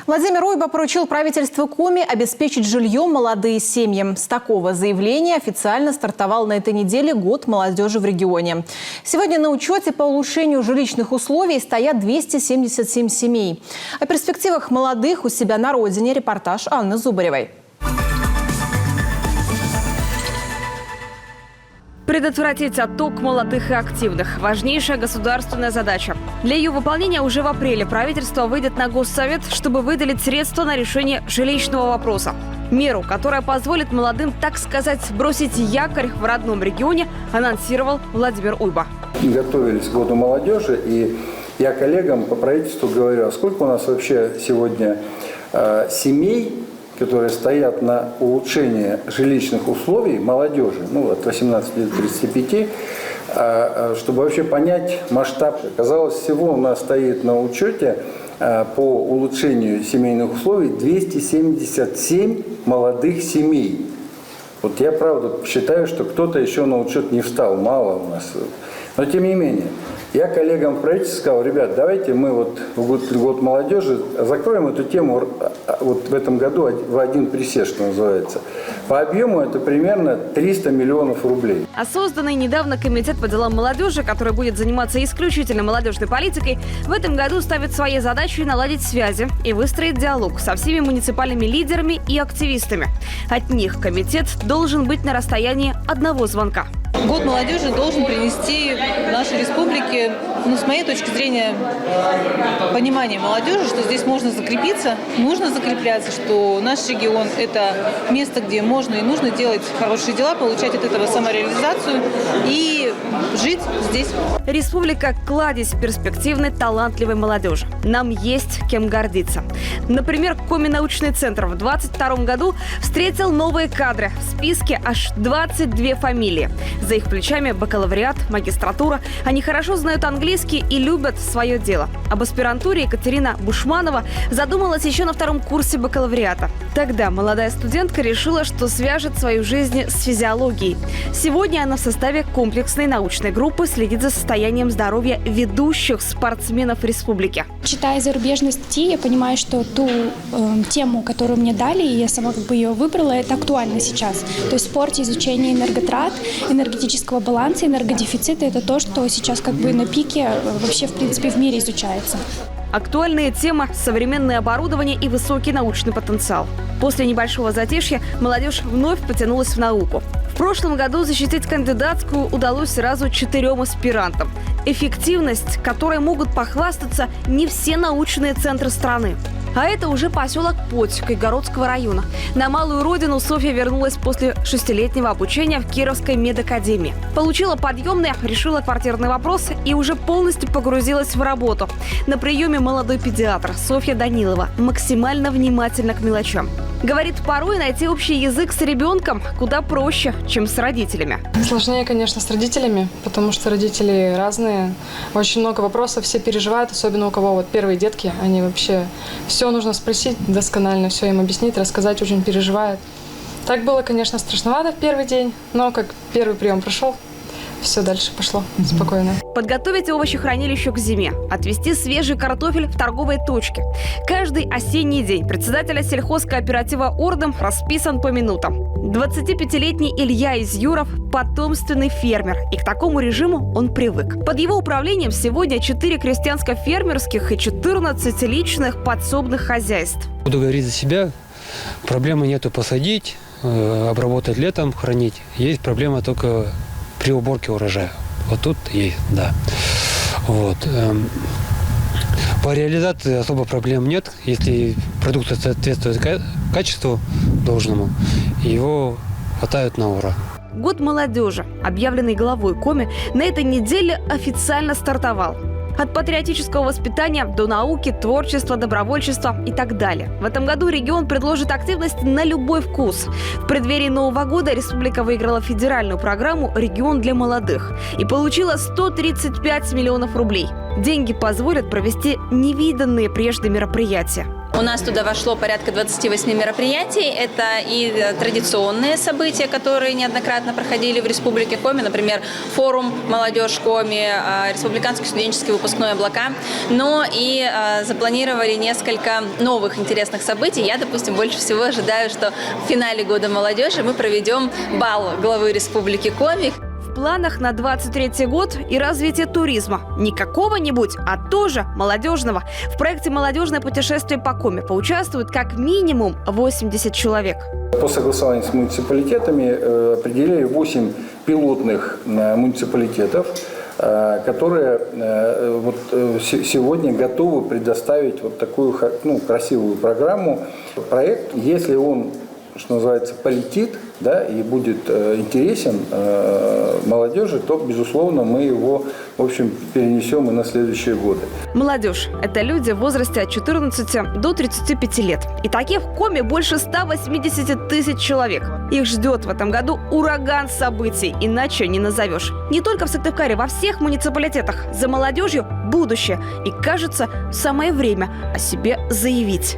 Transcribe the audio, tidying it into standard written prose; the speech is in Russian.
Владимир Уйба поручил правительству Коми обеспечить жильем молодые семьи. С такого заявления официально стартовал на этой неделе год молодежи в регионе. Сегодня на учете по улучшению жилищных условий стоят 277 семей. О перспективах молодых у себя на родине репортаж Анны Зубаревой. Предотвратить отток молодых и активных – важнейшая государственная задача. Для ее выполнения уже в апреле правительство выйдет на Госсовет, чтобы выделить средства на решение жилищного вопроса. Меру, которая позволит молодым, так сказать, бросить якорь в родном регионе, анонсировал Владимир Уйба. Готовились к году молодежи, и я коллегам по правительству говорю, а сколько у нас вообще сегодня семей, которые стоят на улучшение жилищных условий молодежи, от 18 до 35, чтобы вообще понять масштаб. Оказалось, всего у нас стоит на учете по улучшению семейных условий 277 молодых семей. Вот я, правда, считаю, что кто-то еще на учет не встал, мало у нас. Но тем не менее, я коллегам в правительстве сказал, ребят, давайте мы в год молодежи закроем эту тему в этом году в один присест, что называется. По объему это примерно 300 миллионов рублей. А созданный недавно комитет по делам молодежи, который будет заниматься исключительно молодежной политикой, в этом году ставит своей задачей наладить связи и выстроить диалог со всеми муниципальными лидерами и активистами. От них комитет должен быть на расстоянии одного звонка. Год молодежи должен принести нашей республике, с моей точки зрения, понимание молодежи, что здесь можно закрепиться, нужно закрепляться, что наш регион – это место, где можно и нужно делать хорошие дела, получать от этого самореализацию и жить здесь. Республика – кладезь перспективной, талантливой молодежи. Нам есть кем гордиться. Например, Коми научный центр в 2022 году встретил новые кадры. В списке аж 22 фамилии. За их плечами бакалавриат, магистратура. Они хорошо знают английский и любят свое дело. Об аспирантуре Екатерина Бушманова задумалась еще на 2-м курсе бакалавриата. Тогда молодая студентка решила, что свяжет свою жизнь с физиологией. Сегодня она в составе комплексной научной группы следит за состоянием здоровья ведущих спортсменов республики. Читая зарубежные статьи, я понимаю, что ту тему, которую мне дали, и я сама ее выбрала, это актуально сейчас. То есть в спорте изучение энерготрат, энергетического баланса, энергодефицита – это то, что сейчас на пике вообще, в принципе, в мире изучается. Актуальные темы – современное оборудование и высокий научный потенциал. После небольшого затишья молодежь вновь потянулась в науку. В прошлом году защитить кандидатскую удалось сразу 4 аспирантам. Эффективность, которой могут похвастаться не все научные центры страны. А это уже поселок Подь Кайгородского района. На малую родину Софья вернулась после 6-летнего обучения в Кировской медакадемии. Получила подъемные, решила квартирный вопрос и уже полностью погрузилась в работу. На приеме молодой педиатр Софья Данилова максимально внимательна к мелочам. Говорит, порой найти общий язык с ребенком куда проще, чем с родителями. Сложнее, конечно, с родителями, потому что родители разные. Очень много вопросов, все переживают, особенно у кого первые детки. Они вообще все нужно спросить досконально, все им объяснить, рассказать, очень переживают. Так было, конечно, страшновато в первый день, но как первый прием прошел, все дальше пошло спокойно. Подготовить овощехранилище к зиме. Отвезти свежий картофель в торговые точки. Каждый осенний день председателя сельхозкооператива «Ордом» расписан по минутам. 25-летний Илья из Юров – потомственный фермер. И к такому режиму он привык. Под его управлением сегодня 4 крестьянско-фермерских и 14 личных подсобных хозяйств. Буду говорить за себя. Проблемы нету посадить, обработать летом, хранить. Есть проблема только при уборке урожая. Вот тут есть, да. По реализации особо проблем нет. Если продукция соответствует качеству должному, его хватает на ура. Год молодежи, объявленный главой Коми, на этой неделе официально стартовал. От патриотического воспитания до науки, творчества, добровольчества и так далее. В этом году регион предложит активность на любой вкус. В преддверии Нового года республика выиграла федеральную программу «Регион для молодых» и получила 135 миллионов рублей. Деньги позволят провести невиданные прежде мероприятия. У нас туда вошло порядка 28 мероприятий. Это и традиционные события, которые неоднократно проходили в Республике Коми, например, форум «Молодежь Коми», республиканский студенческий выпускной «Облака», но и запланировали несколько новых интересных событий. Я, допустим, больше всего ожидаю, что в финале Года молодежи мы проведем бал главы Республики Коми. В планах на 23-й год и развитие туризма. Не какого-нибудь, а тоже молодежного. В проекте «Молодежное путешествие по Коми» поучаствуют как минимум 80 человек. По согласованию с муниципалитетами определили 8 пилотных муниципалитетов, которые сегодня готовы предоставить вот такую красивую программу. Проект, если он, что называется, полетит, да, и будет интересен молодежи, то, безусловно, мы его, в общем, перенесем и на следующие годы. Молодежь – это люди в возрасте от 14 до 35 лет. И таких в Коми больше 180 тысяч человек. Их ждет в этом году ураган событий, иначе не назовешь. Не только в Сыктывкаре, во всех муниципалитетах за молодежью будущее. И, кажется, самое время о себе заявить.